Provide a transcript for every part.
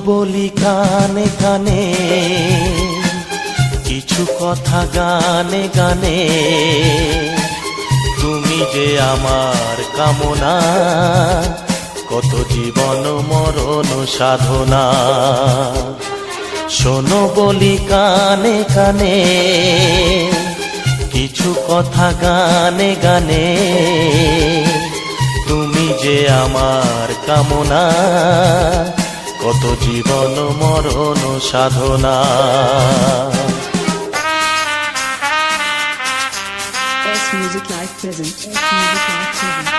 বলি কানে কানে, কিছু কথা গানে গানে। তুমি যে আমার কামনা, কত জীবন মরণ সাধনা। শোনো বলি কানে কানে, কিছু কথা গানে গানে। তুমি যে আমার কামনা, কত জীবন মরণ সাধনা। S Music Live present. S Music Live present.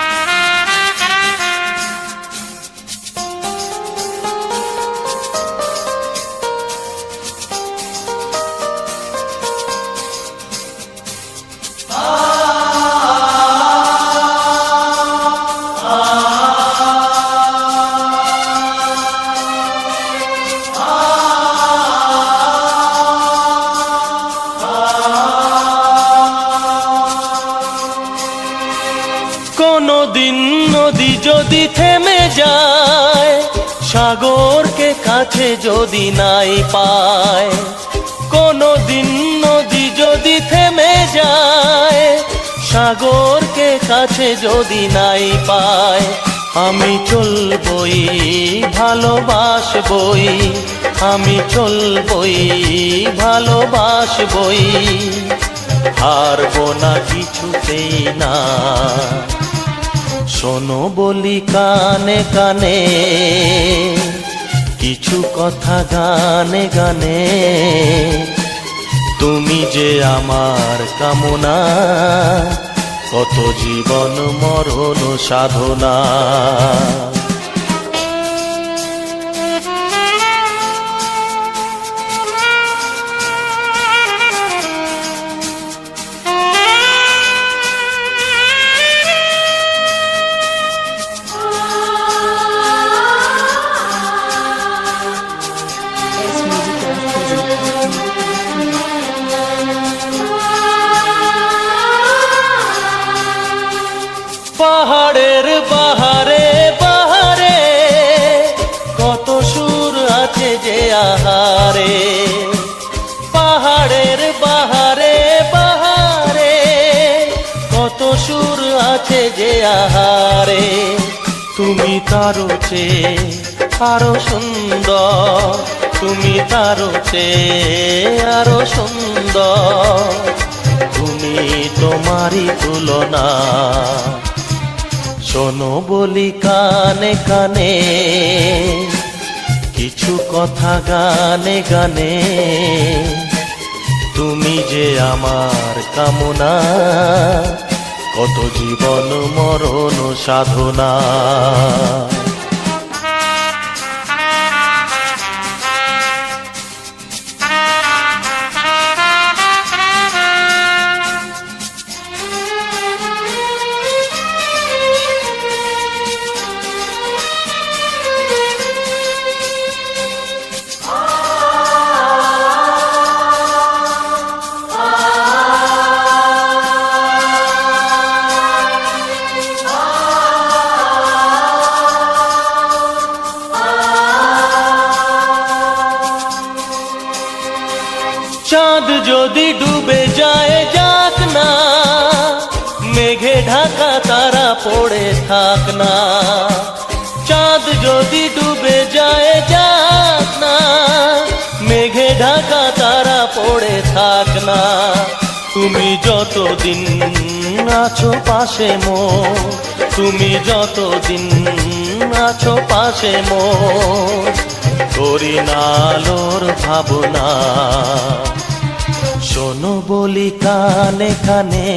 কোনদিন নদী যদি থেমে যায়, সাগরকে কাছে যদি নাই পায়। কোনদিন নদী যদি থেমে যায়, সাগরকে কাছে যদি নাই পায়। আমি চলবই ভালোবাসবই, আমি চলবই ভালোবাসবই। হারবো না কিছুতেই না। শোনো বলি কানে কানে, কিছু কথা গানে গানে। তুমি যে আমার কামনা, কত জীবন মরণ সাধনা। S Music Live present. পাহাড়ের বাহারে বাহারে, কত সুর আছে যে আহারে। পাহাড়ের বাহারে বাহারে, কত সুর আছে যে আহারে। তুমি তারও চেয়ে আরো সুন্দর, তুমি তারও চেয়ে আরো সুন্দর। তুমি তোমারই তুলনা। শোনো বলি কানে কানে, কিছু কথা গানে গানে। তুমি যে আমার কামনা, কত জীবন মরণ সাধনা। চাঁদ যদি ডুবে যায় যাক না, মেঘে ঢাকা তারা পড়ে থাক না। চাঁদ যদি ডুবে যায় যাক না, মেঘে ঢাকা তারা পড়ে থাক না। তুমি যতদিন আছো পাশে মোর, তুমি যতদিন আছো পাশে মোর, করি না আলোর ভাবনা। শোনো বলি কানে কানে,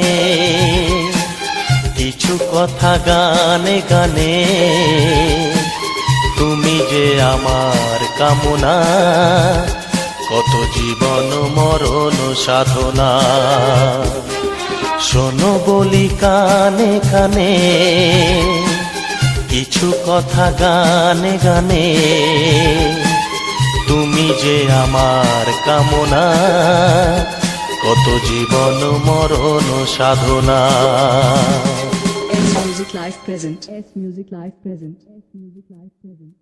কিছু কথা গানে গানে। তুমি যে আমার কামনা, কত জীবন মরণ সাধনা। শোনো বলি কানে কানে, কিছু কথা গানে গানে। তুমি যে আমার কামনা, কত জীবন মরণ সাধনা। S Music Live present. S Music Live present. S Music Live present.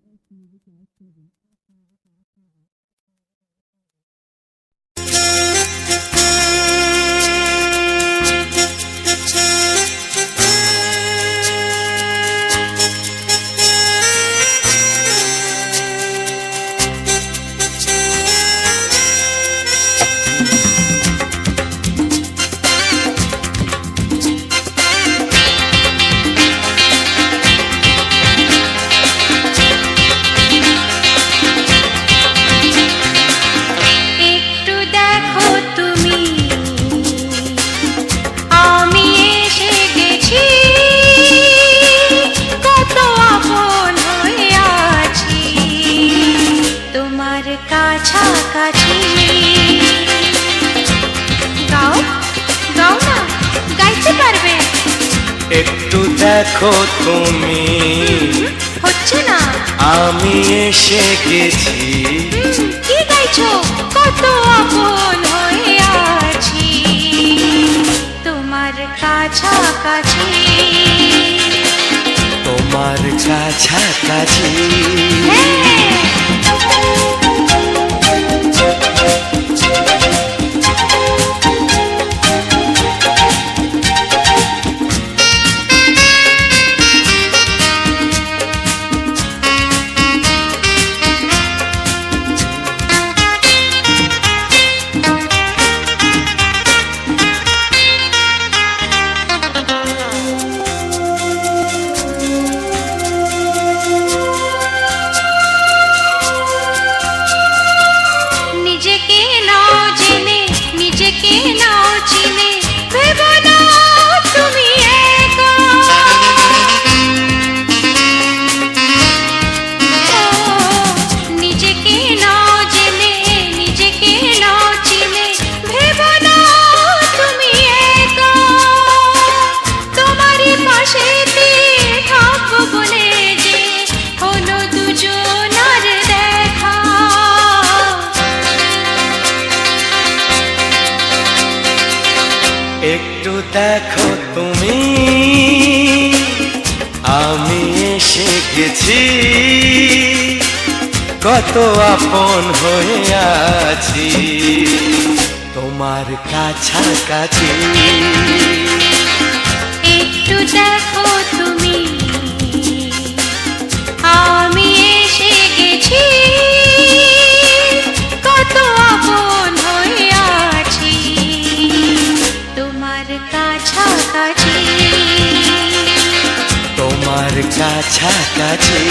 একটু দেখো তুমি, হচ্ছে না। আমি এসে গেছি। কি গাইছো? কত আপন হয়ে আছি তোমার কাছাকাছি। তোমার কাছাকাছি। নিজেকে নাও জেনে, নিজেকে নাও চিনে, ভেবো না তুমি একা। নিজেকে নাও জেনে, নিজেকে নাও চিনে, ভেবো না তুমি একা। তোমারই পাশেতে থাকবো বলে যে হলো দুজনার দেখা। একটু দেখো তুমি, আমি এসে গেছি। কত আপন হয়ে আছি তোমার কাছাকাছি। একটু দেখো তুমি, আমি এসে গেছি। কত আপন হয়ে আছি তোমার কাছাকাছি। তোমার কাছাকাছি।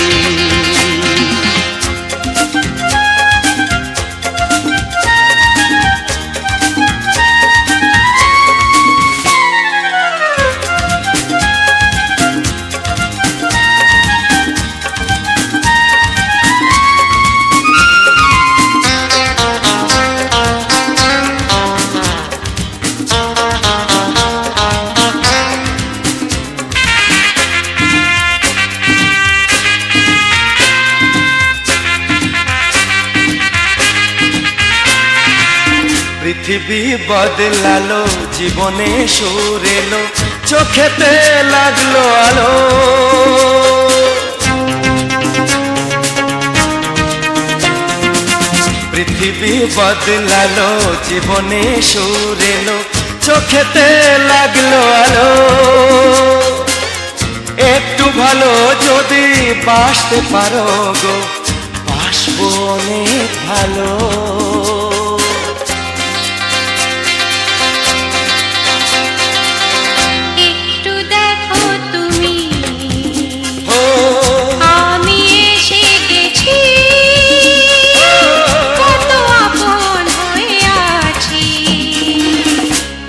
পৃথিবী বদলালো, জীবনে সুর এলো, চোখেতে লাগলো আলো। পৃথিবী বদলালো, জীবনে সুর এলো, চোখেতে লাগলো আলো। একটু ভালো যদি বাসতে পারো গো, বাসবো অনেক ভালো। একটু দেখো তুমি, ও আমি এসে গেছি। কত আপন হয়ে আছি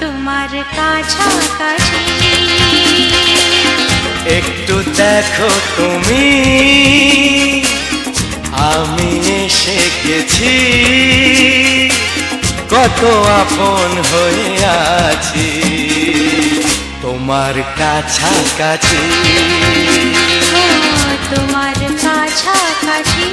তোমার কাছাকাছি। একটু দেখো তুমি, আমি এসে গেছি। কত আপন হয়ে আছি তোমার কাছাকাছি। তোমার কাছাকাছি।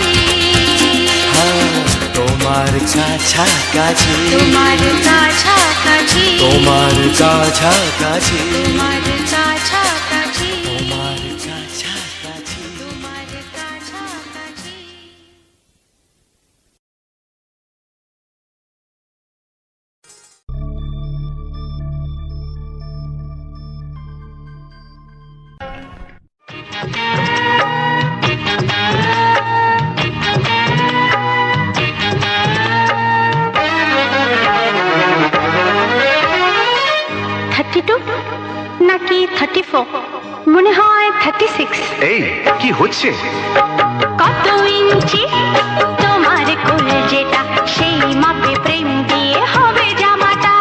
তোমার কাছাকাছি। তোমার কাছাকাছি। তোমার কাছাকাছি। তোমার কাছাকাছি। তোমার কাছাকাছি। তোমার কাছাকাছি। নাকি 34, মনে হয় 36। এই কি হচ্ছে? কত ইঞ্চি তোমার কোলে যেটা, সেই মাপে প্রেম দিয়ে হবে জামাটা।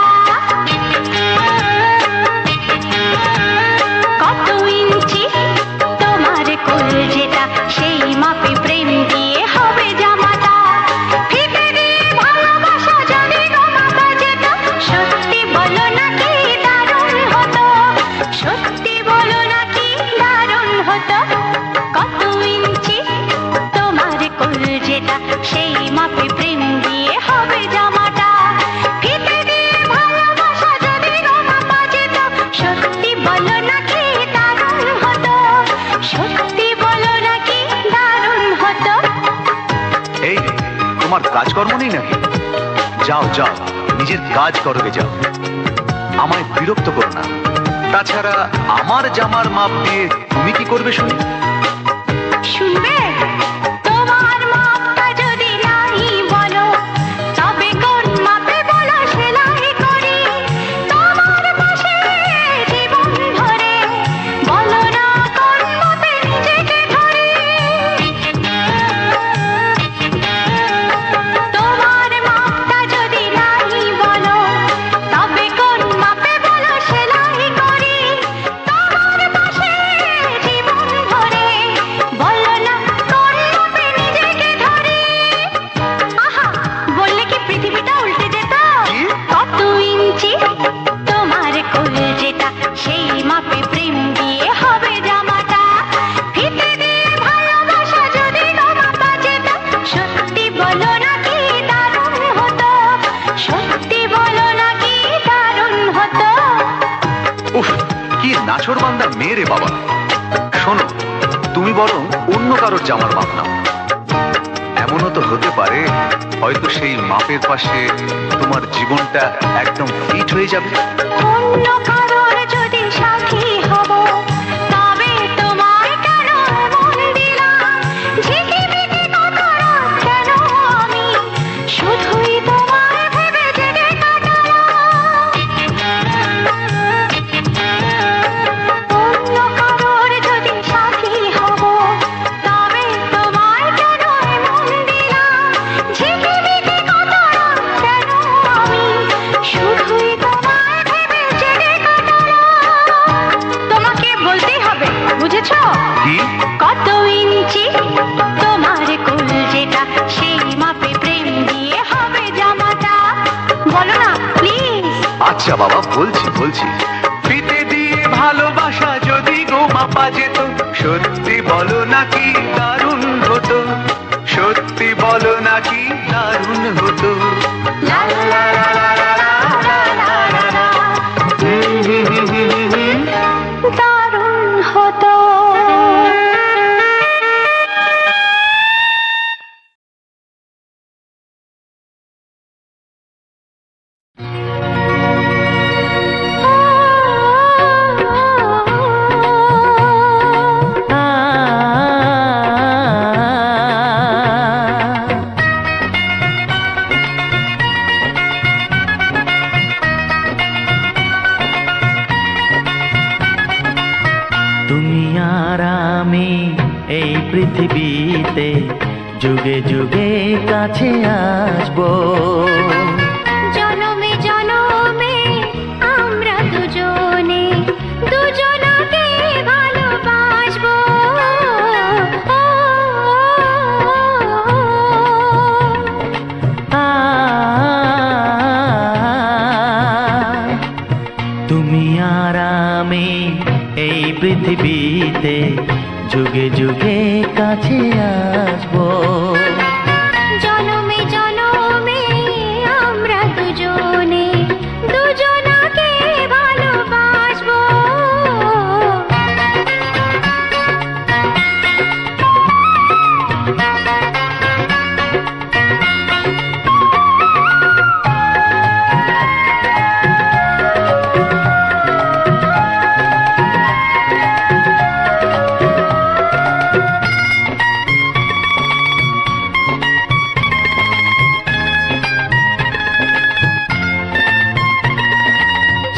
কত ইঞ্চি তোমার কোলে যেটা, সেই মাপে প্রেম দিয়ে হবে জামাটা। ফিতে দিয়ে ভালোবাসা জানি গো মাপা যেটা, সত্যি বলো নাকি দারুণ হতো, সত্যি বলো তোমার কাজকর্ম নেই নাকি? যাও যাও, নিজের কাজ করবে যাও, আমায় বিরক্ত করো না। তাছাড়া আমার জামার মাপ দিয়ে তুমি কি করবে শুনি? শুনবে? তোমার মাপটা যদি নাই বলো, তবে কোন মাপে বলো সেলাই করি। তোমার পাশে জীবন ধরে, বলো না কোন মাপে নিজেকে ধরি। তোমার মাপটা যদি নাই বলো, তবে কোন মাপে বলো সেলাই করি। তোমার পাশে জীবন ধরে, বলো না কোন মাপে নিজেকে ধরি। আহা, বললে কি পৃথিবীটা উল্টে যেত? কত ইঞ্চি তোমার কোল যেটা, সেই মাপে প্রেম দিয়ে হবে জামাটা। ফিতে দিয়ে ভালোবাসা যদি গো মাপা যেত, সত্যি বলো না কি দারুণ হতো। সত্যি বলো না কি দারুণ হতো। উফ, কি নাছোড়বান্দা মেয়ে রে বাবা। শোনো, তুমি বরং অন্য কারোর জামার মাপ নাও। এমনও তো হতে পারে, হয়তো সেই মাপের পাশে তোমার জীবনটা একদম ফিট হয়ে যাবে। অন্য কারোর যদি সাথী হব, তবে তোমায় কেন মন দিলাম? ঝিকিমিকি কত রাত কেন আমি শুধুই তোমায় ভেবে জেগে কাটালাম। অন্য কারোর যদি সাথী হব, তবে তোমায় কেন মন দিলাম? ঝিকিমিকি কত রাত কেন আমি শুধুই তোমায় ভেবে জেগে কাটালাম। তোমাকে বলতেই হবে, বুঝেছো? কি? কত ইঞ্চি তোমার কোল যেটা, সেই মাপে প্রেম দিয়ে হবে জামাটা। বলো না প্লিজ। আচ্ছা বাবা, বলছি বলছি। ফিতে দিয়ে ভালোবাসা যদি গো মাপা যেত, সত্যি বলো নাকি দারুণ হতো। সত্যি বলো নাকি দারুণ হতো। লা লা লা লা লা লা লা লা লা। দারুণ হতো। তুমি আর আমি এই পৃথিবীতে যুগে যুগে কাছে আসবো। জনমে জনমে আমরা দুজনে দুজনকে ভালোবাসবো। তুমি আর আমি এই পৃথিবীতে যুগে যুগে কাছে আসবো। জনমে জনমে আমরা দুজনে দুজনকে ভালোবাসবো।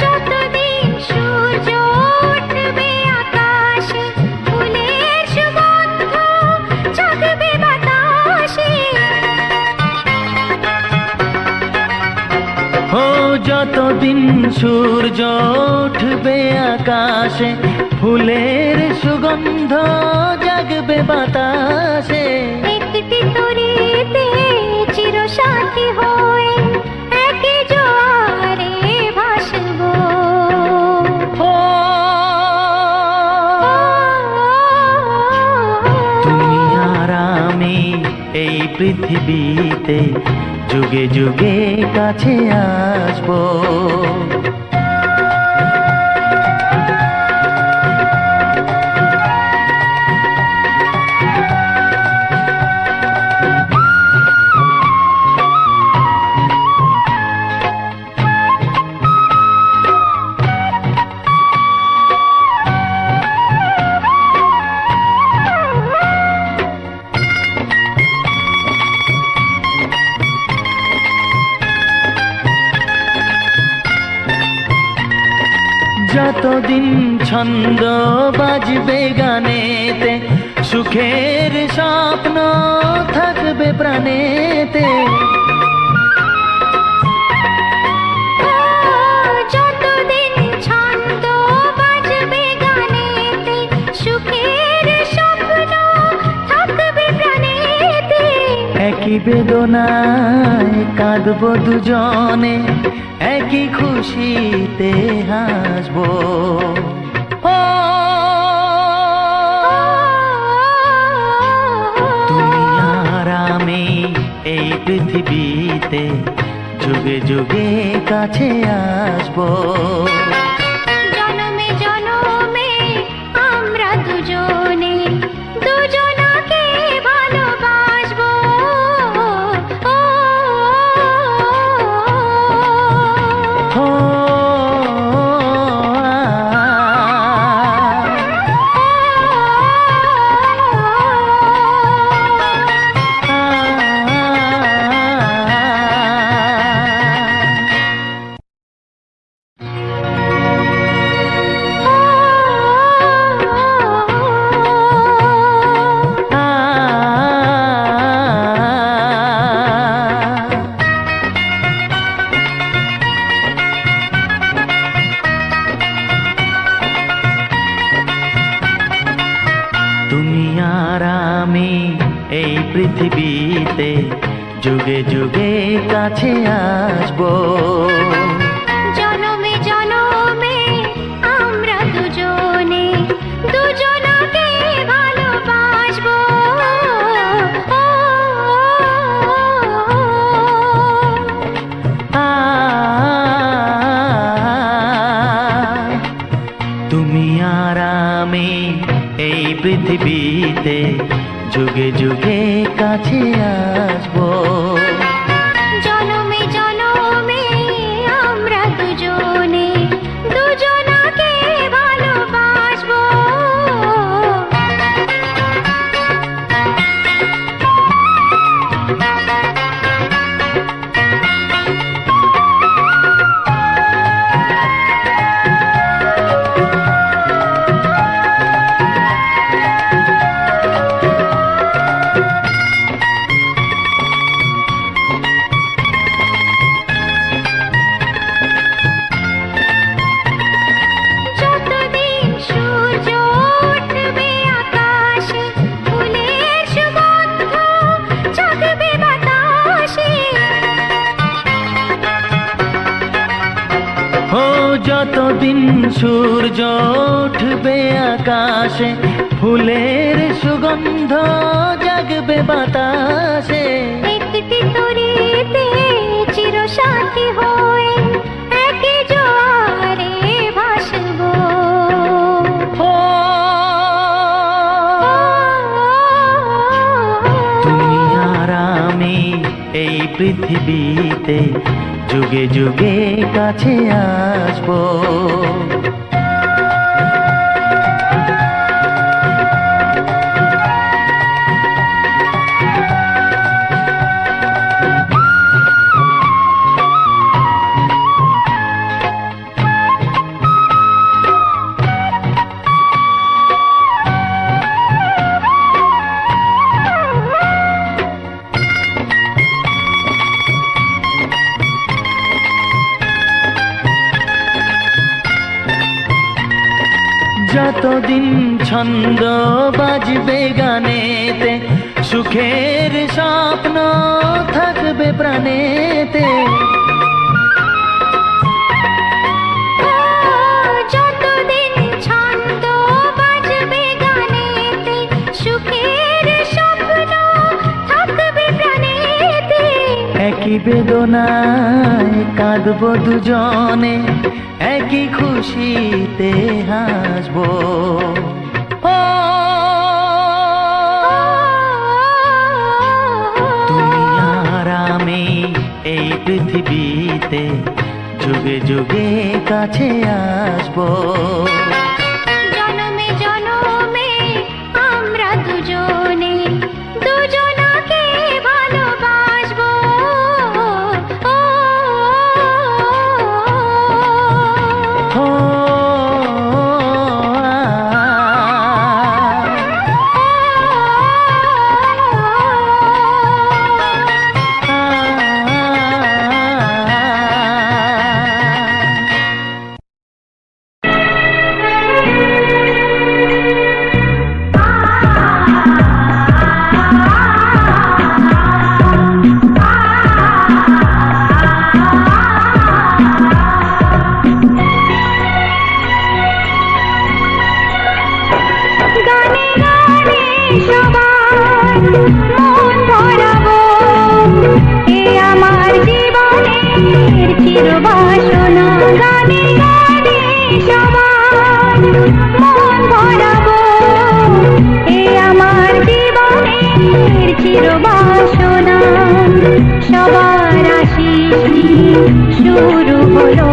যতদিন সূর্য উঠবে আকাশে, ফুলের সুগন্ধ জাগবে বাতাসে। ও যতদিন সূর্য উঠবে আকাশে, ফুলের সুগন্ধ জাগবে বাতাসে। একটি তরিতে চিরসাথী হয়ে একই জোয়ারে ভাসবো। ও তুমি আর আমি এই পৃথিবীতে যুগে যুগে কাছে আসবো। যতদিন ছন্দ বাজবে গানেতে, সুখের স্বপ্ন থাকবে প্রাণেতে। যতদিন ছন্দ বাজবে গানেতে, সুখের স্বপ্ন থাকবে প্রাণেতে। একই বেদনায় কাঁদবো দুজনে, একই খুশিতে হাসবো। ও তুমি আর আমি এই পৃথিবীতে যুগে যুগে কাছে আসবো। জনমে জনমে আমরা দুজনে দুজনাকে ভালোবাসবো। ও তুমি আর আমি এই পৃথিবীতে যুগে যুগে কাছে আসবো। জনমে জনমে আমরা দুজনে দুজনাকে ভালোবাসবো। তুমি আর আমি এই পৃথিবীতে যুগে যুগে কাছে আসবো। জনমে জনমে আমরা দুজনে দুজনাকে ভালোবাসবো। যতদিন সূর্য উঠবে আকাশে, ফুলের সুগন্ধ জাগবে বাতাসে। ও যতদিন সূর্য উঠবে আকাশে, ফুলের সুগন্ধ জাগবে বাতাসে। একটি তরিতে চিরসাথী হয়ে একই জোয়ারে ভাসবো। ও তুমি আর আমি এই পৃথিবীতে যুগে যুগে কাছে আসবো। যতদিন ছন্দ বাজবে গানেতে, সুখের স্বপ্ন থাকবে প্রাণেতে। যতদিন ছন্দ বাজবে গানেতে, সুখের স্বপ্ন থাকবে প্রাণেতে। একই বেদনায় কাঁদবো দুজনে, একই খুশিতে হাসবো। ও তুমি আর আমি এই পৃথিবীতে যুগে যুগে কাছে আসবো। জনমে জনমে আমরা দুজনে দুজনাকে ভালোবাসবো। ও শুরু হলো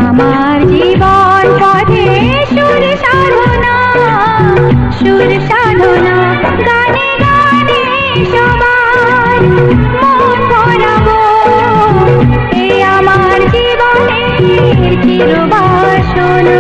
আমার জীবন পথে সুর সাধনা, সুর সাধনা। গানে গানে সবার মন ভরাবো, এই আমার জীবনের চিরবাসনা।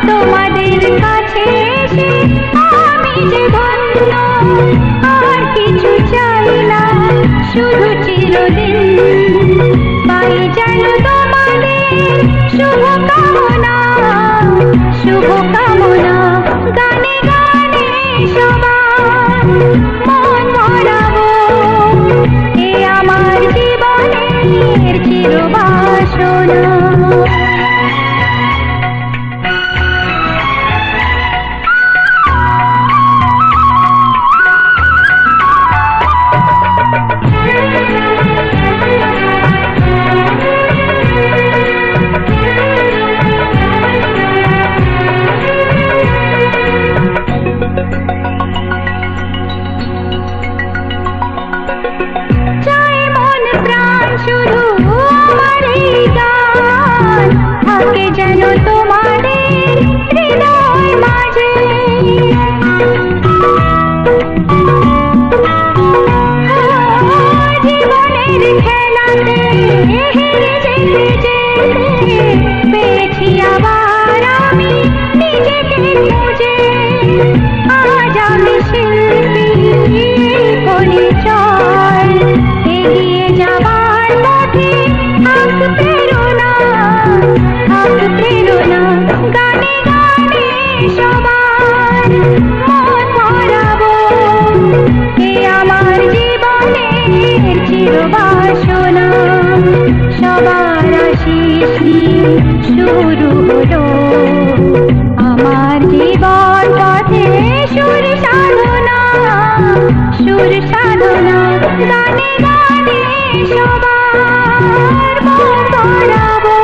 তোমাদের কাছে এসে আমি যে ধন্য, আর কিছু চাই না, শুধু চিরদিন পাই যেন তোমাদের শুভকামনা, শুভকামনা। গানে গানে সবার মন ভরাবো, এ আমার জীবনের চিরবাসনা। যেন তোমাদের হৃদয় মাঝে জীবনের খেলাতে হেরে যেতে যেতে পেয়েছি আবার আমি নিজেকে খুঁজে। আজ আমি শিল্পী পরিচয়, এগিয়ে যাবার পথে থাক প্রেরণা, থাক প্রেরণা। গানে গানে সবার মন ভরাবো, এ আমার জীবনের চিরবাসনা। সবার আশিস নিয়ে শুরু হলো আমার জীবন পথে সুর সাধনা, সুর সাধনা। গানে গানে সবার মন ভরাবো,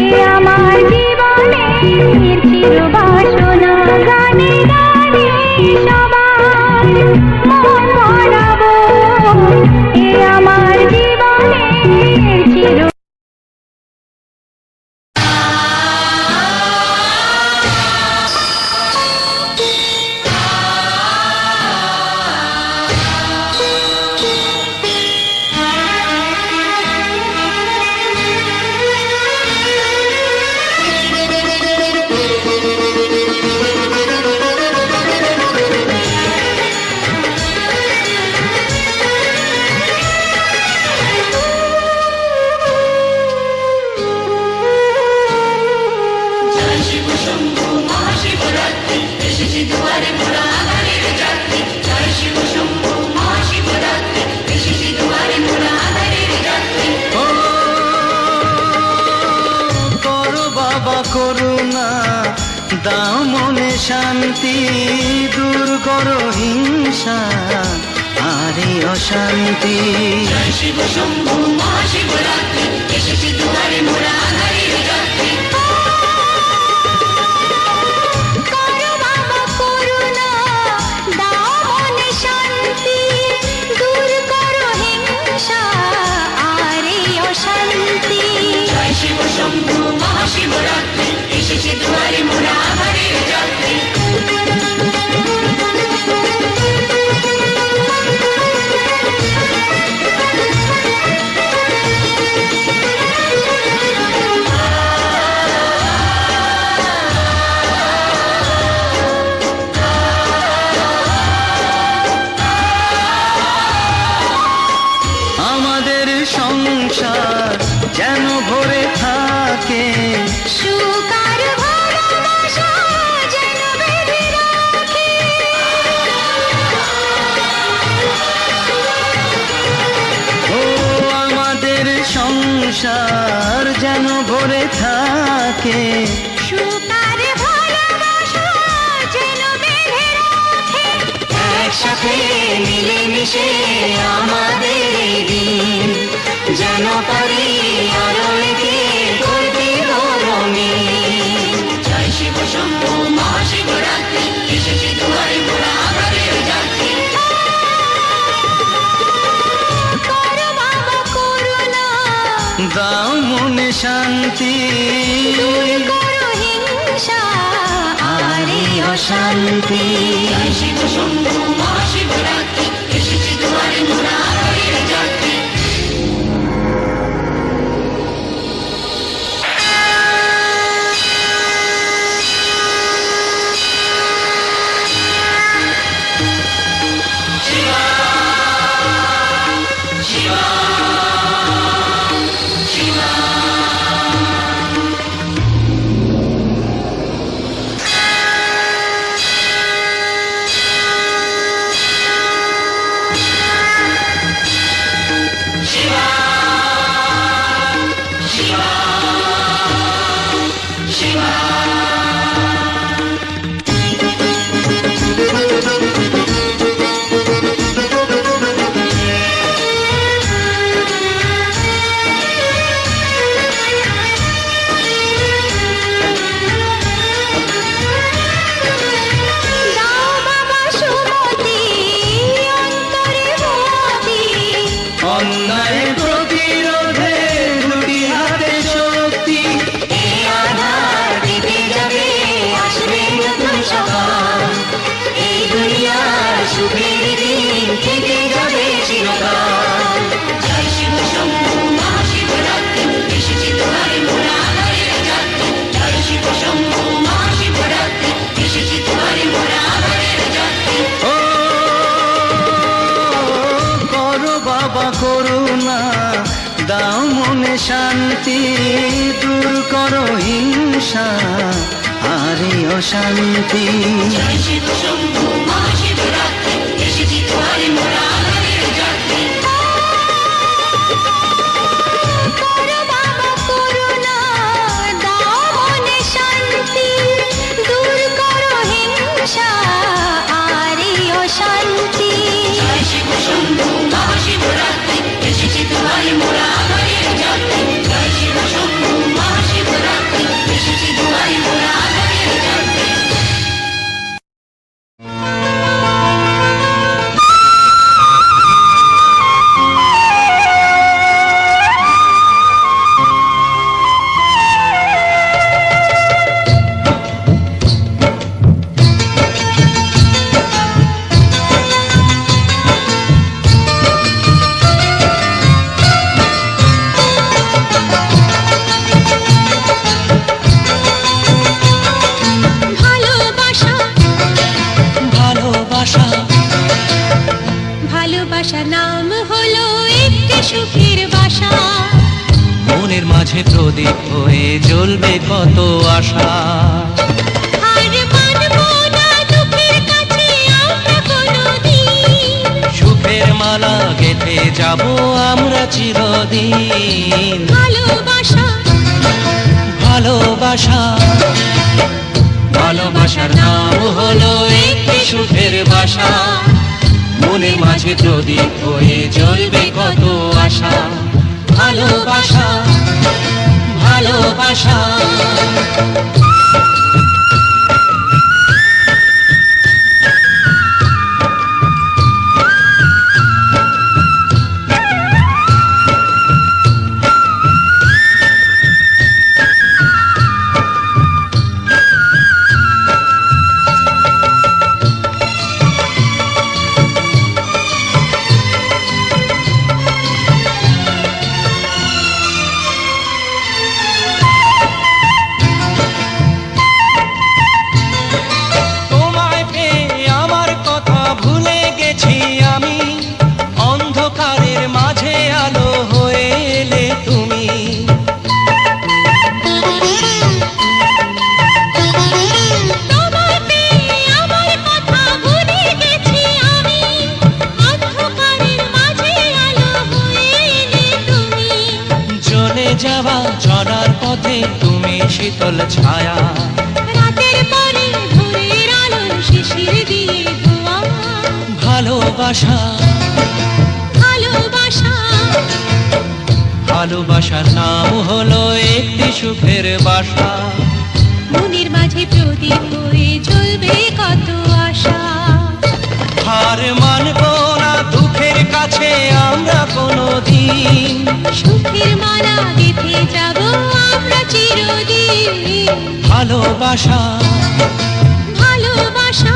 এ আমার জীবনের চিরবাসনা। গানে গানে সবার মন ভরাবো, এ আমার জীবনের চির। করুণা দাও মনে শান্তি, দূর করো হিংসা আরে অশান্তি। জয় শিব শম্ভু মহাশিবরাত্রি, এসেছি দুয়ারে মোরা আধারের রাত্রি। করো বাবা করুণা, দাও মনে শান্তি, দূর করো হিংসা আরে অশান্তি। জয় শিব শম্ভু মহাশিবরাত্রি, এসেছি দুয়ারে মোরা আধারের রাত্রি। সংসার যেন ভরে থাকে। সুখ আর ভালোবাসা যেন বেঁধে রাখে। ও আমাদের সংসার যেন ভরে থাকে। সুখ আর ভালোবাসা যেন বেঁধে রাখে। একসাথে মিলেমিশে আমাদের এই দিন যেন পারি আরো একে করতে রঙিন। জয় শিব শম্ভু মহাশিবরাত্রি এসেছে দুয়ারে মোরা আধারের যাত্রী। করো বাবা করুণা, দাও মনে শান্তি, করো হিংসা আর এই অশান্তি। জয় শিব শম্ভু মহাশিবরাত্রি এসেছে দুয়ারে মোরা আধারের যাত্রী। দাও বাবা সুমতি, অন্তরে ভক্তি। অন্যায় প্রতিরোধে দুটি হাতে শক্তি। এই আধার দিতে যাবে আসবে নতুন সকাল। এই দুনিয়ার সুখের দিন থেকে যাবে চিরকাল। জয় শিব শম্ভু মহাশিবরাত্রি এসেছে দুয়ারে মোরা আধারের যাত্রী। জয় শিব শম্ভু মহাশিবরাত্রি এসেছে দুয়ারে মোরা আধারের যাত্রী। ও করো বাবা করুণা, দাও মনে শান্তি, দূর করো হিংসা আর এই অশান্তি। জয় শিব শম্ভু মহাশিবরাত্রি এসেছে দুয়ারে মোরা আধারের যাত্রী। করো বাবা করুণা, দাও মনে শান্তি, দূর করো হিংসা আর এই অশান্তি। জয় শিব শম্ভু মহাশিবরাত্রি এসেছে দুয়ারে মোরা আধারের যাত্রী। জয় শিব শম্ভু মহাশিবরাত্রি এসেছে দুয়ারে মোরা আধারের যাত্রী। ভালোবাসা, ভালোবাসা ভালোবাসা নাম হলো একটি সুখের বাসা। মনের মাঝে প্রদীপ হয়ে জ্বলবে কত আশা। আর মানবো না দুঃখের কাছে আমরা কোনোদিন। সুখের মালা গেঁথে যাব আমরা চিরদিন। ভালোবাসা, ভালোবাসা ভালোবাসার নাম হলো একটি সুখের বাসা। মনের মাঝে প্রদীপ হয়ে জ্বলবে কত আশা। ভালোবাসা, ভালোবাসা। যাওয়া চলার পথে তুমি শীতল ছায়া, রাতের পরে ভোরের আলো শিশির দিয়ে ধোয়া, ভালোবাসা ভালোবাসা ভালোবাসার নাম হলো একটি সুখের বাসা, মনের মাঝে প্রদীপ হয়ে জ্বলবে কত আশা। হার মানব না দুঃখের কাছে আমরা কোনোদিন, সুখের মালা গেঁথে যাব আমরা চিরদিন। ভালোবাসা ভালোবাসা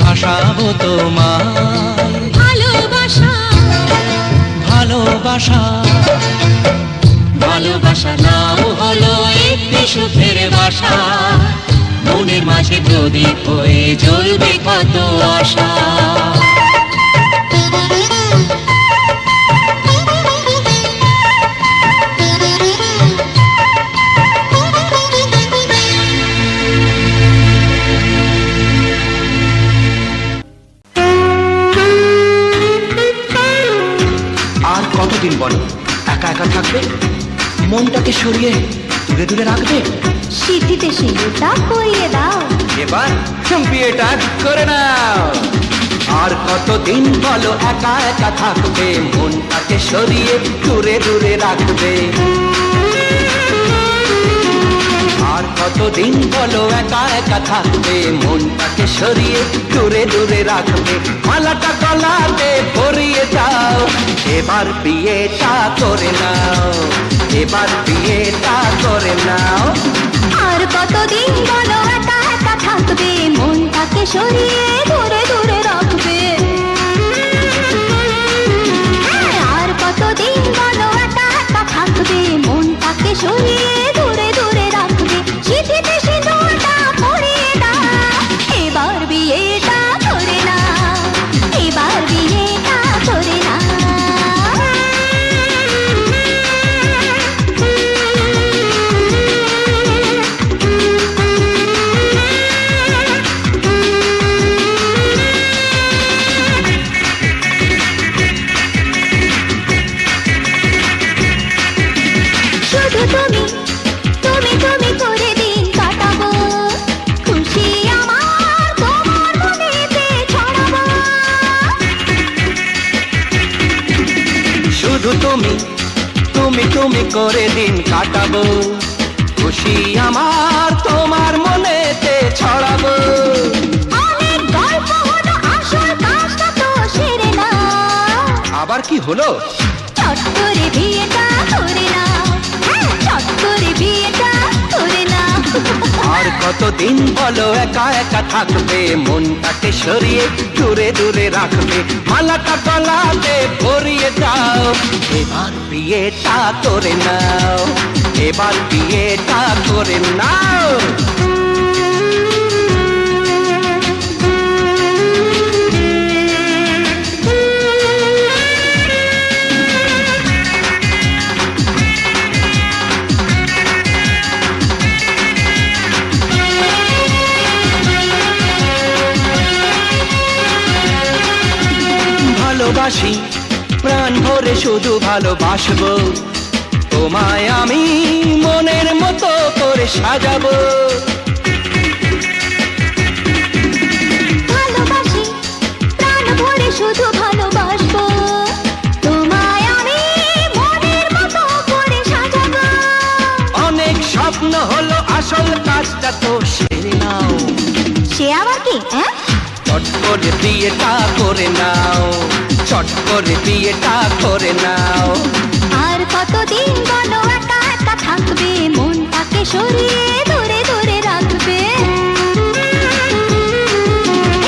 ভাসাবো তোমায়, ভালোবাসা ভালোবাসা ভালোবাসা নাও হলো একটি সুখের বাসা, মনের মাঝে প্রদীপ হয়ে জ্বলবে কত আশা। কতদিন বলো একা একা থাকবে, মনটাকে সরিয়ে দূরে দূরে রাখবে? সিঁথিতে সিঁদুরটা পরিয়ে দাও, এবার বিয়েটা করে নাও। আর কতদিন বলো একা একা থাকবে, মনটাকে সরিয়ে দূরে দূরে রাখবে? আর কতদিন বলো একা একা থাকবে, মনটাকে সরিয়ে দূরে দূরে রাখবে? মালাটা গলাতে পরিয়ে দাও, এবার বিয়েটা করে নাও, এবার বিয়েটা করে নাও। আর কতদিন বলো একা একা থাকবে, মনটাকে সরিয়ে দূরে দূরে রাখবে? আর কতদিন বলো একা একা থাকবে, মনটাকে সরিয়ে দূরে দূরে রাখবে? সিঁথিতে সিঁদুরটা পরিয়ে দাও, এবার বিয়েটা করে নাও, এবার বিয়েটা করে নাও। শুধু তুমি তুমি তুমি করে দিন কাটাবো, খুশি আমার তোমার মনেতে ছড়াবো। শুধু তুমি তুমি তুমি করে দিন কাটাবো, খুশি আমার তোমার মনেতে ছড়াবো। অনেক গল্প হলো, আসল কাজটা তো সেরে না, আবার কি হলো? চট করে বিয়েটা করে নাও, হ্যাঁ চট করে বিয়েটা করে নাও। আর কতদিন বলো একা একা থাকবে, মনটাকে সরিয়ে দূরে দূরে রাখবে? মালাটা গলাতে পরিয়ে দাও, এবার বিয়েটা করে নাও, এবার বিয়েটা করে নাও। ভালোবাসি প্রাণ ভরে শুধু ভালোবাসবো, তোমায় আমি মনের মতো করে সাজাবো। ভালোবাসি প্রাণ ভরে শুধু ভালোবাসবো, তোমায় আমি মনের মতো করে সাজাবো। অনেক স্বপ্ন হলো, আসল কাজটা তো সেরে নাও। সে নাকি হ্যাঁ? চট করে বিয়েটা করে নাও, চট করে বিয়েটা করে নাও। আর কতদিন বলো একা একা থাকবে, মনটাকে সরিয়ে দূরে দূরে রাখবে।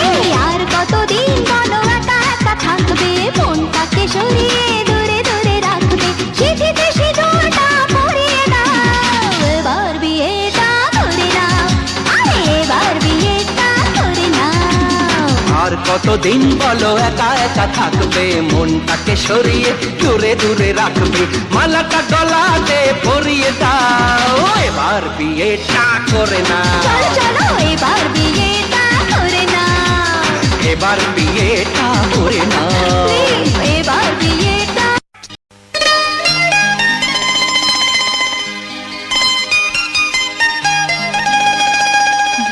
এই আর কতদিন বলো একা একা থাকবে, মনটাকে সরিয়ে দূরে দূরে রাখবে। সিঁথিতে সিঁদুরটা পরিয়ে দাও, এবার বিয়েটা করে নাও, আরে এবার বিয়েটা করে নাও। আর কতদিন বলো একা একা থাকবে, মনটাকে সরিয়ে দূরে দূরে রাখবে। মালাটা গলাতে পরিয়ে দাও, এবার বিয়েটা করে নাও। চলো চলো এবার বিয়েটা করে নাও, এবার বিয়েটা করে নাও। প্লিজ এবার বিয়েটা।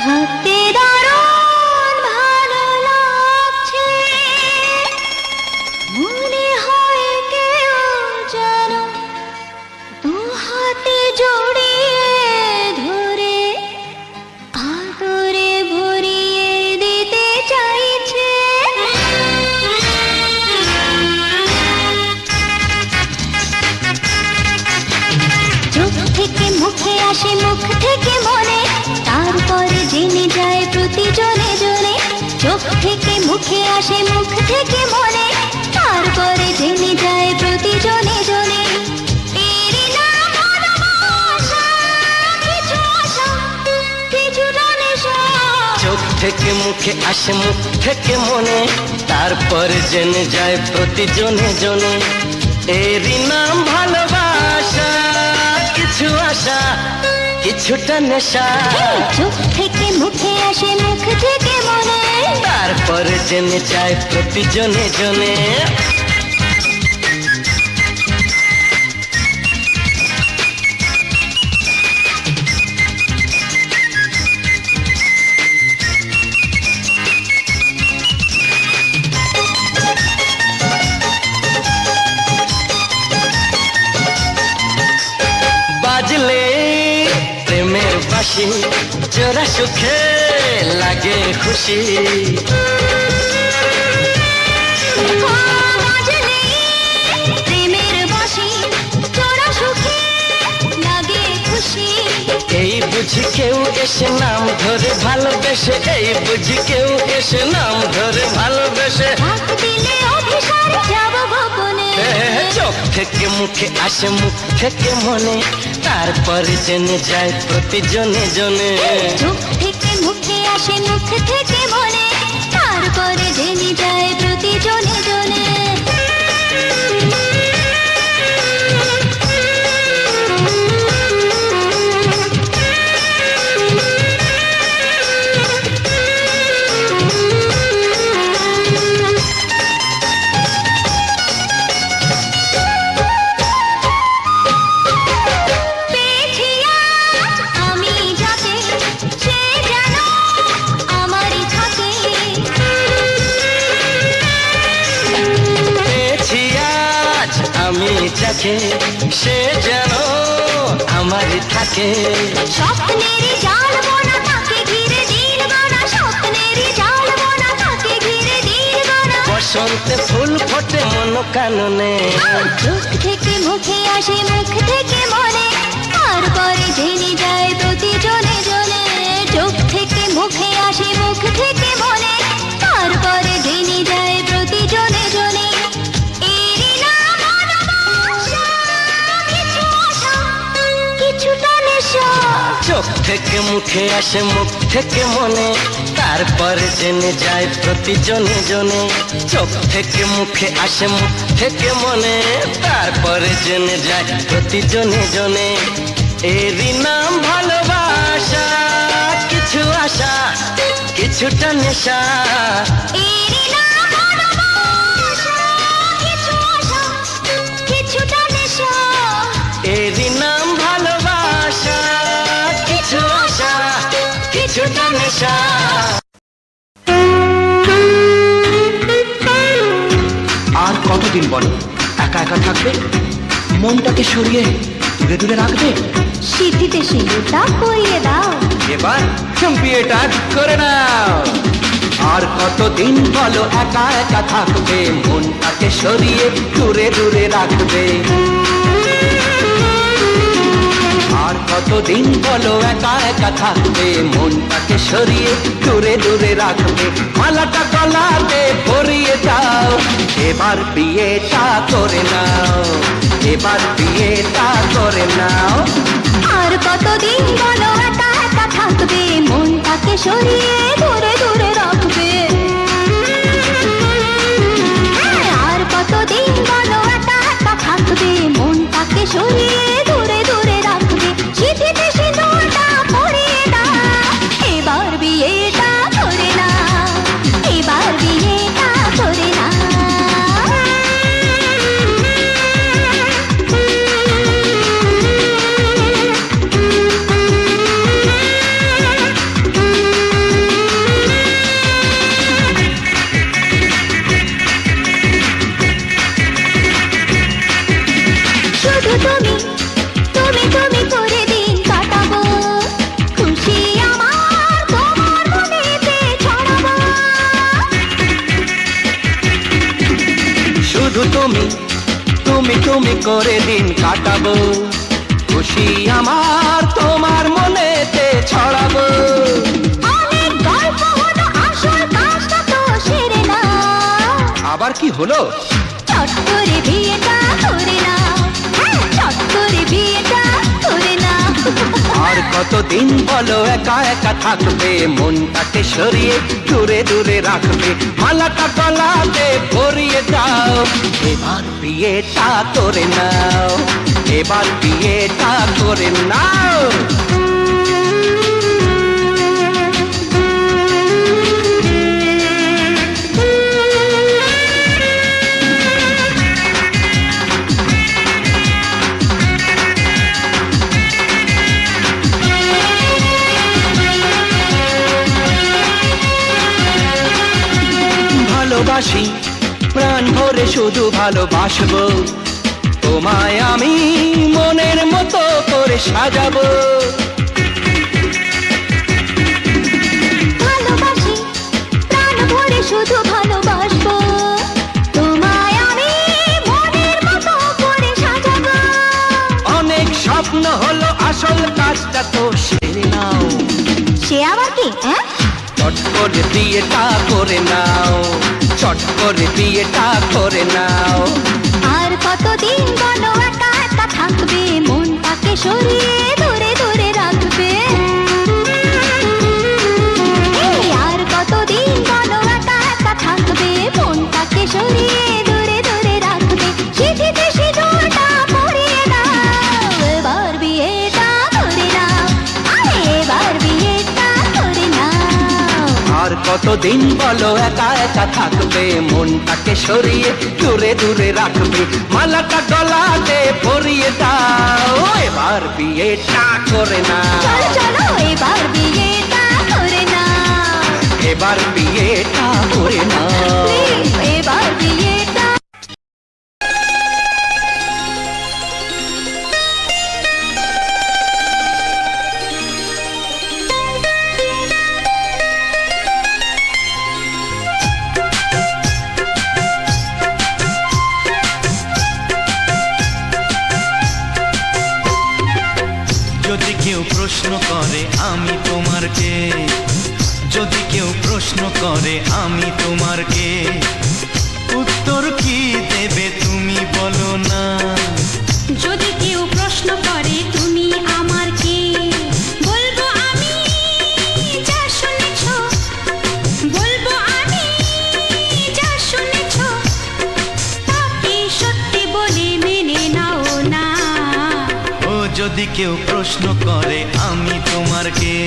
ভাবতে দারুণ ভালো লাগছে, মনে হয় কেউ যেন দু হাতে জড়িয়ে ধরে আদরে ভরিয়ে দিতে চাইছে। চোখ থেকে মুখে আসে, মুখ থেকে মনে, তারপরে জেনে যায় প্রতি জনে জনে। চোখ থেকে মুখে আসে, মুখ থেকে মনে, তারপরে জেনে যায় প্রতি জনে জনে। এরই নাম ভালোবাসা, কিছু আশা, কিছুটা নেশা। চোখ থেকে মুখে আসে, মুখ থেকে মনে, তারপর জেনে যায় প্রতি জনে জনে। এরই নাম ভালোবাসা, কিছু আশা, কিছুটা নেশা। চোখ থেকে মুখে আসে, মুখ থেকে মনে, তারপর জেনে যায় প্রতি জনে জনে। বাজলে প্রেমের বাঁশি, জোড়া সুখে লাগে খুশি। বাজলে প্রেমের বাঁশি, জোড়া সুখে লাগে খুশি। এই বুঝি কেউ এসে নাম ধরে ভালোবেসে, এই বুঝি কেউ এসে নাম ধরে ভালোবেসে। ডাক দিলে অভিসার যাব গোপনে। চোখ থেকে মুখে আসে, মুখ থেকে মনে, তারপর জেনে যায় প্রতি জনে জনে। চোখ থেকে মুখে আসে, মুখ থেকে মনে, তারপরে জেনে যায় প্রতি জনে জনে। পেয়েছি আজ আমি যাকে, সে যেন আমারই থাকে। পেয়েছি আজ আমি যাকে, সে যেন আমারই থাকে। স্বপ্নেরই জাল বোনা তাকে ঘিরে দিন গোনা, স্বপ্নেরই জাল বোনা তাকে ঘিরে দিন গোনা। বসন্তে ফুল ফোটে মন কাননে। চোখ থেকে মুখে আসে, মুখ থেকে মনে, তারপরে জেনে যায় প্রতি জনে জনে। চোখ থেকে মুখে আসে, মুখ থেকে মনে, তারপরে জেনে যায় প্রতি জনে জনে। এরই নাম ভালোবাসা, কিছু আশা, কিছুটা নেশা। চোখ থেকে মুখে আসে, মুখ থেকে মনে, তারপর জেনে যায় প্রতি জনে জনে। চোখ থেকে মুখে আসে, মুখ থেকে মনে, তারপর জেনে যায় প্রতি জনে জনে। এরই নাম ভালোবাসা, কিছু আশা, কিছুটা নেশা। এরই নাম ভালোবাসা, কিছু আশা, কিছুটা নেশা। এরই নাম ভালোবাসা, কিছু আশা, কিছুটা নেশা। আর কতদিন বলো একা একা থাকবে, মনটাকে সরিয়ে দূরে দূরে রাখবে। সিঁথিতে সিঁদুরটা পরিয়ে দাও, এবার বিয়েটা করে নাও। আর কতদিন বলো একা একা থাকবে, মনটাকে সরিয়ে দূরে দূরে রাখবে। আর কতদিন বলো একা একা থাকবে, মনটাকে সরিয়ে দূরে দূরে রাখবে। মালাটা গলাতে পরিয়ে দাও, এবার বিয়েটা করে নাও, এবার বিয়েটা করে নাও। আর কতদিন বলো একা একা থাকবে, মনটাকে সরিয়ে দূরে দূরে রাখবে। আর কতদিন বলো একা একা থাকবে, মনটাকে সরিয়ে দূরে দূরে রাখবে। চিঠিতে সিঁদুরটা পরিয়ে দাও, এবার বিয়েটা করে নাও, এবার বিয়েটা করে নাও। শুধু তুমি তুমি তুমি করে দিন কাটাবো, খুশি আমার তোমার মনেতে ছড়াবো। শুধু তুমি তুমি তুমি করে দিন কাটাবো, খুশি আমার তোমার মনেতে ছড়াবো। অনেক গল্প হলো, আসল কাজটা তো সেরে নাও। আবার কি হলো? চট করে বিয়েটা করে নাও, হ্যাঁ চট করে বিয়েটা করে নাও। আর কতদিন বলো একা একা থাকবে, মনটাকে সরিয়ে দূরে দূরে রাখবে। মালাটা গলাতে পরিয়ে দাও, এবার বিয়েটা করে নাও, এবার বিয়েটা করে নাও। ভালোবাসি প্রাণ ভরে শুধু ভালোবাসবো, তোমায় আমি মনের মতো করে সাজাবো। ভালোবাসি প্রাণ ভরে শুধু ভালোবাসবো, তোমায় আমি মনের মতো করে সাজাবো। অনেক স্বপ্ন হলো, আসল কাজটা তো সেরে নাও। সে আবার কি? হ্যাঁ চট করে বিয়েটা করে নাও, চট করে বিয়েটা করে নাও। আর কতদিন বলো একা একা থাকবে, মনটাকে সরিয়ে দূরে দূরে রাখবে। এই আর কতদিন বলো একা একা থাকবে, মনটাকে সরিয়ে দূরে দূরে রাখবে। চিঠিতে সিঁদুরটা পরিয়ে দাও, এবার বিয়েটা করে নাও, আরে এবার বিয়েটা করে নাও। আর কতদিন বলো একা একা থাকবে, মনটাকে সরিয়ে দূরে দূরে রাখবে। মালাটা গলাতে পরিয়ে দাও, এবার বিয়েটা করে নাও, চলো চলো এবার বিয়েটা করে নাও, এবার বিয়েটা করে নাও। প্লিজ এবার বিয়েটা। যদি কেউ প্রশ্ন করে আমি তোমার কে, যদি কেউ প্রশ্ন করে আমি তোমার কে, উত্তর কি দেবে তুমি বলো না। যদি কেউ প্রশ্ন করে তুমি আমার কে, বলবো আমি যা শুনেছ, বলবো আমি যা শুনেছ, তাকে সত্যি বলে মেনে নাও না। ও যদি কেউ প্রশ্ন করে আমি তোমার কে,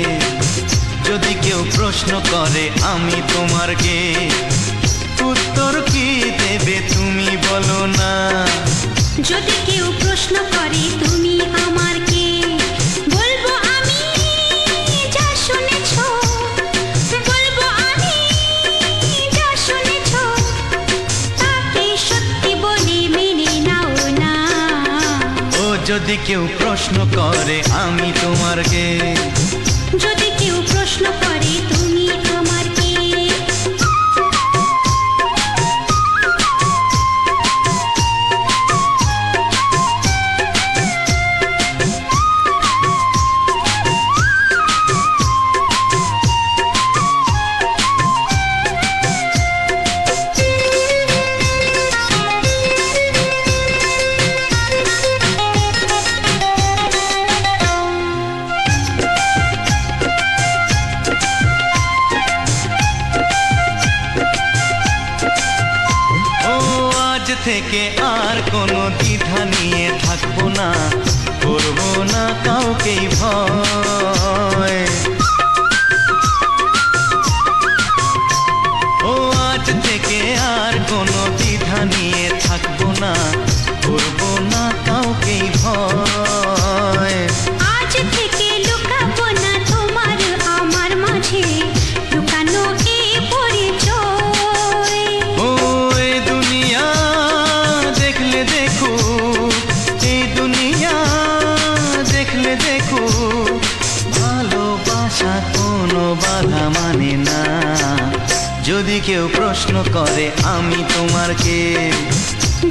যদি কেউ প্রশ্ন করে আমি তোমার কে, উত্তর কি দেবে তুমি বলো না। যদি কেউ প্রশ্ন করে তুমি আমার কে, বলবো আমি যা শুনেছ, বলবো আমি যা শুনেছ, তাকে সত্যি বলে মেনে নাও না। ও যদি কেউ প্রশ্ন করে আমি তোমার কে, যদি কেউ প্রশ্ন প্রশ্ন করে তুমি আমার কে ও আজ থেকে আর কোনো দ্বিধা নিয়ে থাকবো না, করবো না কাউকেই ভয়। ও আজ থেকে আর কোনো দ্বিধা নিয়ে থাকবো না, করবো না কাউকেই ভয়। আজ থেকে লুকাবো না তোমার আমার মাঝে লুকানো এ পরিচয় ও এই দুনিয়া দেখলে দেখো, এই দুনিয়া দেখলে দেখো, ভালোবাসা কোনো বাধা মানে না। যদি কেউ প্রশ্ন করে আমি তোমার কে,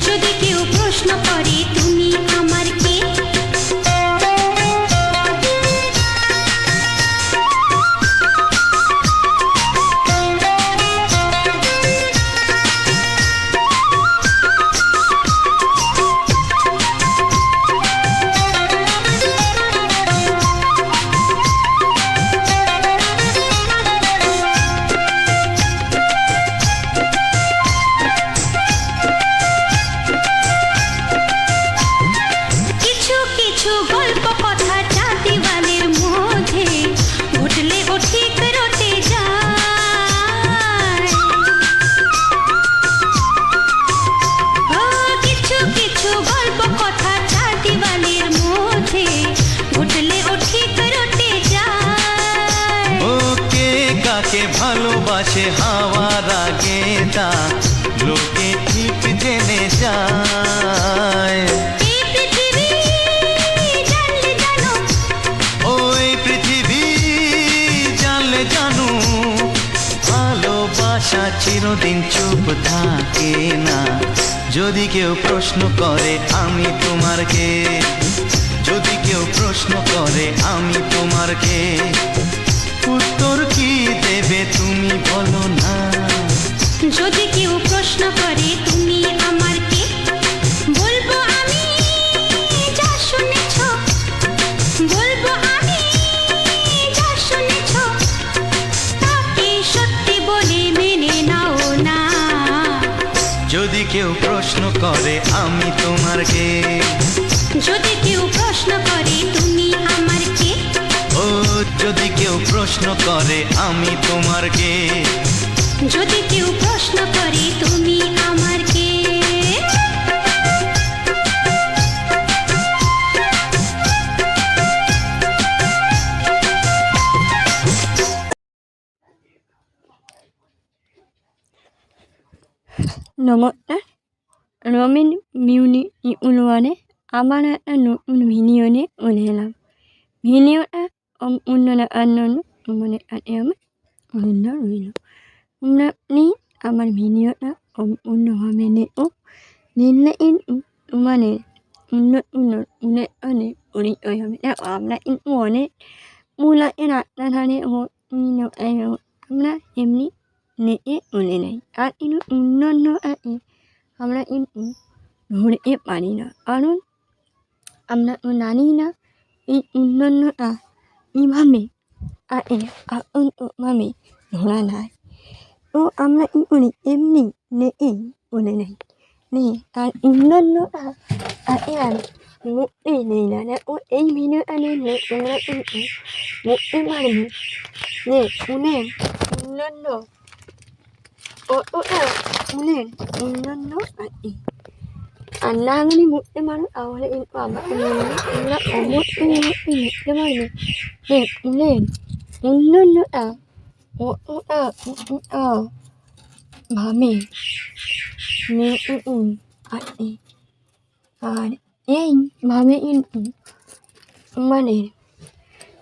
যদি কেউ প্রশ্ন করে তুমি আমার কে কিছু কিছু গল্প কথা চার দেওয়ালের মধ্যে ঘটলে ও ঠিক রটে যায় ও কিছু কিছু গল্প কথা চার দেওয়ালের মধ্যে ঘটলে ও ঠিক রটে যায় ও কে কাকে ভালোবাসে হাওয়ার আগে তা লোকে ঠিক জেনে যায়। এই পৃথিবী জানলে জানো ও এই পৃথিবী জানলে জানু, ভালোবাসা চিরদিন চুপ থাকে না। যদি কেউ প্রশ্ন করে আমি তোমার কে, যদি কেউ প্রশ্ন করে আমি তোমার কে, উত্তর কি দেবে তুমি বলো না। যদি কেউ প্রশ্ন করে তুমি আমার কে বলবো আমি যা শুনেছ, বলবো আমি যা শুনেছ তাকে সত্যি বলে মেনে নাও না। যদি কেউ প্রশ্ন করে আমি তোমার কে, যদি কেউ প্রশ্ন করে তুমি আমার কে ও যদি কেউ প্রশ্ন করে আমি তোমার কে, যদি কেউ প্রশ্ন করে তুমি আমার কে নমস্কাৰ রমেন মিউনি উন্নয়নে আমার একটা নতুন ভিডিও নিয়ে চলে এলাম। ভিডিওটা সম্পূর্ণ আনন্দ মানে আমার আনন্দ রইল। তোমরা প্লিজ আমার ভিডিওটা সম্পূর্ণভাবে দেখো, দেখলে কিন্তু তোমাদের উন্নত উন্নয়নে অনেক পরিচয় হবে। দেখো আমরা কিন্তু অনেক মূলাকে রাস্তাধারে আমরা এমনি নেটে চলে যাই, আর কিন্তু অন্যান্য অ্যাপে আমরা কিন্তু ধরতে পারি না, কারণ আমরা তো জানি না এই অন্যান্যটা কীভাবে আগে আতঙ্কভাবে ধরা যায়। তো আমরা কী করি এমনি নেটেই চলে যাই, নেই আর অন্যান্যটা আগে আর মুক্তি নেই না। দেখো এই ভিডিওটা দেখলে তোমরা কিন্তু মুক্তি পারবে যে ফুলের অন্যান্য কতটা ফুলের অন্যান্য আছে। আর না যদি বুঝতে পারো তাহলে কিন্তু আমার তোমরা অবশ্যই বুঝতে পারবে যে ফুলের অন্যান্যটা কতটা ভাবে আছে। আর এইভাবে কিন্তু আমাদের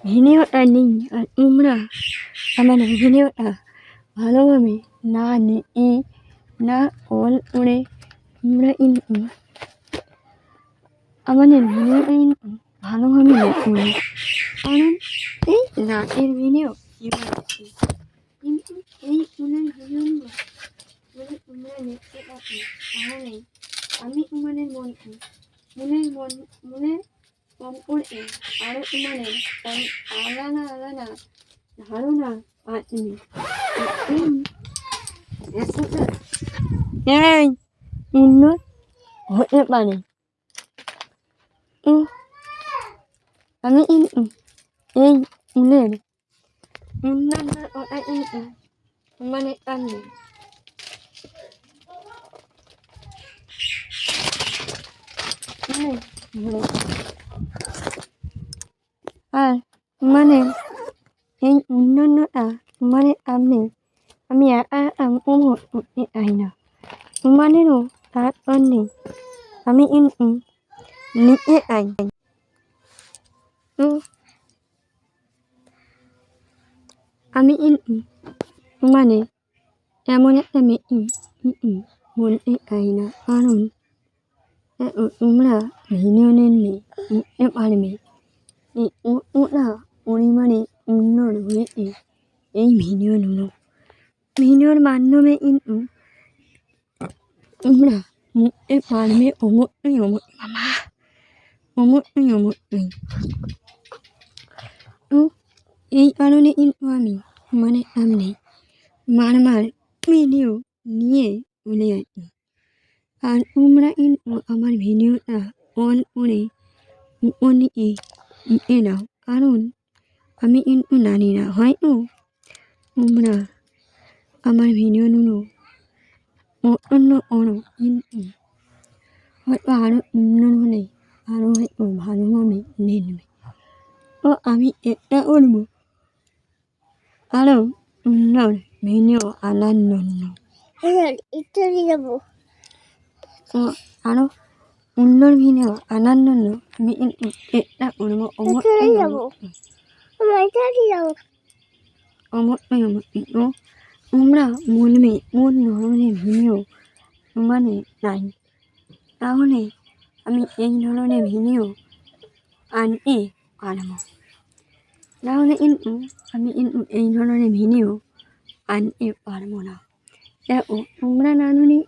ভিডিওটা নেই আর তোমরা আমার ভিডিওটা ভালোভাবে না নিয়ে না অল করে তোমরা কিন্তু আমাদের ভিডিওটা কিন্তু ভালোভাবে দেখো না। কারণ এই নাচের ভিডিও বানাচ্ছি কিন্তু এই ফুলের ভিডিওগুলো যদি তোমরা দেখতে থাকো তাহলে আমি তোমাদের বলছি মনে সম্পর্কে আরো তোমাদের আলাদা আলাদা ধারণা আসবে। এতটা এই উন্নত হতে পারে। তো আমি কিন্তু এই ফুলের উন্নয়নের কথা কিন্তু তোমাদের সামনে আর তোমাদের এই উন্নয়নটা তোমাদের সামনে আমি একা উপভোগ করতে চাই না, তোমাদেরও তার জন্যে আমি কিন্তু নিতে চাই। তো আমি কিন্তু তোমাদের এমন একটা মেয়ে বলতে চাই না, কারণ তোমরা ভিডিও নিলে বুঝতে পারবে যে কতটা পরিমাণে উন্নত হয়েছে এই ভিডিওর মাধ্যমে কিন্তু তোমরা বুঝতে পারবে অবশ্যই। তো এই কারণে কিন্তু আমি তোমাদের সামনে বারবার ভিডিও নিয়ে চলে আসি। আর তোমরা কিন্তু আমার ভিডিওটা অন করে উপরে দিতে দাও, কারণ আমি কিন্তু জানি না হয়তো তোমরা আমার ভিডিওগুলো পছন্দ করো, কিন্তু হয়তো আরও উন্নত হলে আরও হয়তো ভালোভাবে দেখবে। তো আমি চেষ্টা করবো আরও সুন্দর ভিডিও আনার জন্য। তো আরও সুন্দর ভিডিও আনার জন্য আমি কিন্তু চেষ্টা করবো অবশ্যই। তো তোমরা বলবে কোন ধরনের ভিডিও তোমাদের চাই, তাহলে আমি এই ধরনের ভিডিও আনতে পারবো। নাহলে কিন্তু আমি কিন্তু এই ধরনের ভিডিও আনতে পারবো না। দেখো তোমরা নানুনি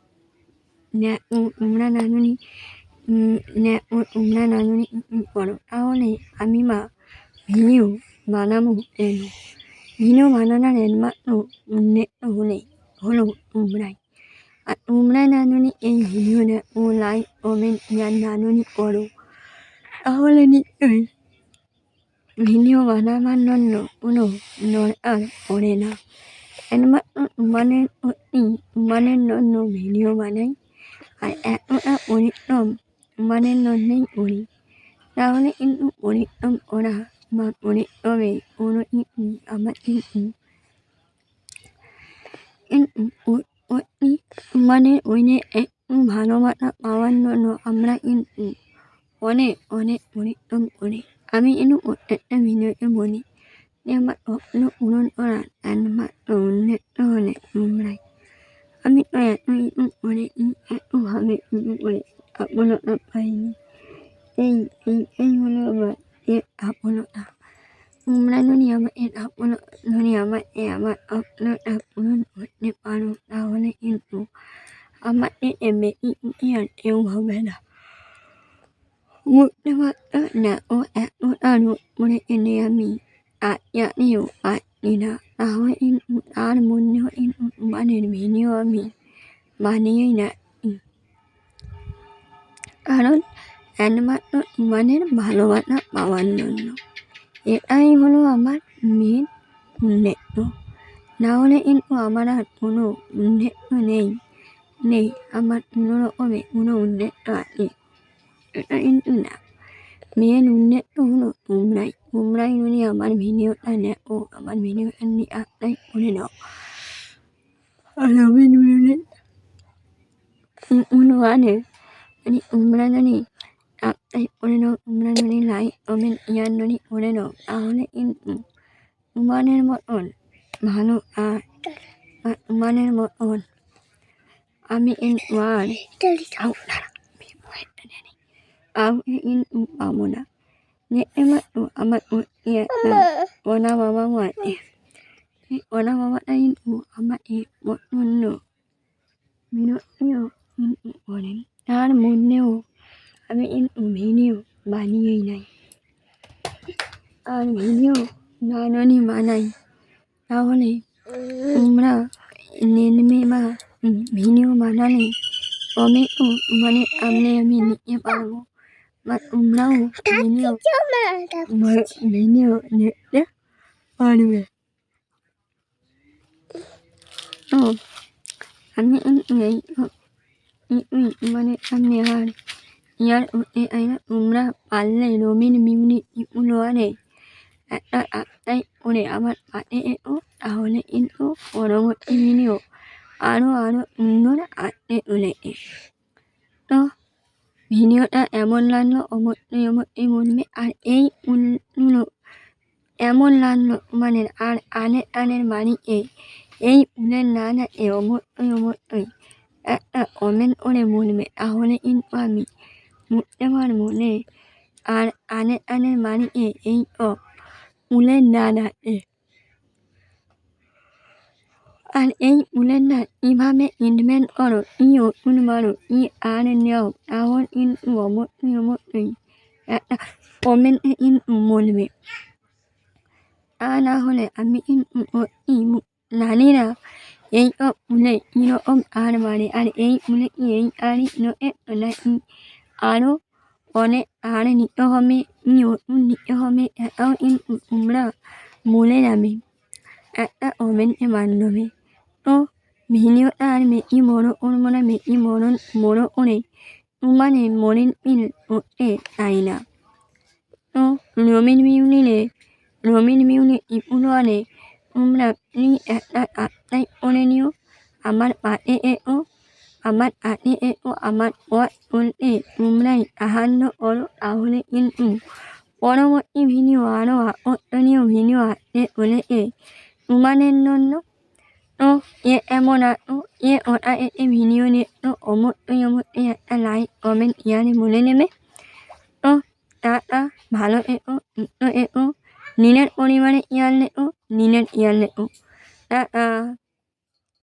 করো, তাহলে আমি ভিডিও বানাবো কেন? ভিডিও বানানোর একমাত্র উদ্দেশ্য হলো তোমরাই। আর তোমরা নানুনি এই ভিডিও দেখো, লাইক কমেন্ট নানুনি করো, তাহলে নিশ্চয়ই ভিডিও বানাবার জন্য কোনো দরকার পড়ে না। একমাত্র তোমাদের জন্য ভিডিও বানাই, আর এতটা পরিশ্রম তোমাদের জন্যই করি। তাহলে কিন্তু পরিশ্রম করা বা পরিশ্রমে কোনো কিছু আমার কিন্তু তোমাদের ওই যে একটু ভালোবাসা পাওয়ার জন্য আমরা কিন্তু অনেক পরিশ্রম করি। আমি কিন্তু প্রত্যেকটা ভিডিওতে বলি যে আমার স্বপ্ন পূরণ করার একমাত্র উদ্দেশ্য হলে তোমরাই। আমি তো এত কিছু করেছি, এতভাবে কিছু করে সফলতা পাইনি। এই হলো আমার এর সফলতা। তোমরা যদি আমার স্বপ্নটা পূরণ করতে পারো, তাহলে কিন্তু আমার থেকে বেশি খুশি আর কেউ হবে না। বুঝতে পারছো না? ও এতটা রোগ করে এনে আমি জানিও পারছি না, তাহলে কিন্তু তার মধ্যেও কিন্তু তোমাদের ভিডিও আমি বানিয়েই রাখছি, কারণ একমাত্র তোমাদের ভালোবাসা পাওয়ার জন্য। এটাই হলো আমার মেন উদ্দেশ্য। নাহলে কিন্তু আমার আর কোনো উদ্দেশ্য নেই। আমার কোনো রকমের কোনো উদ্দেশ্য আছে এটা কিন্তু না। মেন উদ্দেশ্য হলো তোমরাই যদি আমার ভিডিওটা দেখো, আমার ভিডিওটা নিয়ে সাবস্ক্রাইব করে নাও। আর আমি তোমরা যদি Ay uneno umranoni লাই omen ইয়ান্ননি uneno তাহলে কিন্তু উমানের মতন ভালো আর উমানের মতন আমি ওয়ান আমি পাবো না যে এবার আমার ওনা বাবা মানে ওনা বাবাটা কিন্তু আমাকে অন্য বিরক্তিও কিন্তু করেন তার মধ্যেও আমি কিন্তু ভিডিও বানিয়েই নাই আর ভিডিও বানানি বানাই তাহলে তোমরা নেমে বা ভিডিও বানালে তবে তো মানে আমি নিতে পারবো বা তোমরাও ভিডিও দেখতে পারবে তো আমি মানে আমি আর ইয়ার আইনা তোমরা পারলে রবিন মিউনি উলোয়ারে একটা আত্মাই করে আমার পাতে এতো তাহলে কিন্তু পরবর্তী ভিডিও আরও সুন্দর আসতে চলেছে তো ভিডিওটা এমন লাগলো অবশ্যই বলবে আর এই উলগুলো এমন লাগলো মানে আর আনের বাড়িতে এই উলের না থাকে অবশ্যই একটা কমেন্ট করে বলবে তাহলে কিন্তু আমি বুঝতে পারবো যে আর আনের বাড়িতে এই তো উলের না থাকে আর এই উলের না কীভাবে ইনভেন্ট করো কি ওষুধ মারো কি আর নেও তাহলে কিন্তু অবশ্যই একটা কমেন্টে কিন্তু বলবে তা না হলে আমি কিন্তু জানি না এই সব উলে কীরকম আর মারে আর এই উলে কি এই আরই নাকি আরও অনেক আর নিতে হবে কি ওষুধ নিতে হবে এটাও কিন্তু তোমরা বলে যাবে একটা কমেন্টের মাধ্যমে তো ভিডিওটা আর বেশি বড় করবো না বেশি বড় করে তোমাদের মনের মিল করতে চাই না তো রবিন মিউনি ইপুলোয়ারে তোমরা প্লিজ একটা সাবস্ক্রাইব করে নিও আমার পাশে এসো আমার পথ চলতে তোমরাই সাহায্য করো তাহলে কিন্তু পরবর্তী ভিডিও আরও আকর্ষণীয় ভিডিও আসতে চলেছে তোমাদের জন্য তো এমন আছো ওটা এতে ভিডিও দেখতো অবশ্যই একটা লাইক কমেন্ট ইয়ারে বলে নেবে তো টাটা ভালো থেকো সুস্থ থেকো নিজের পরিবারে ইয়ার লেখো নিজের ইয়ার লেখো টাটা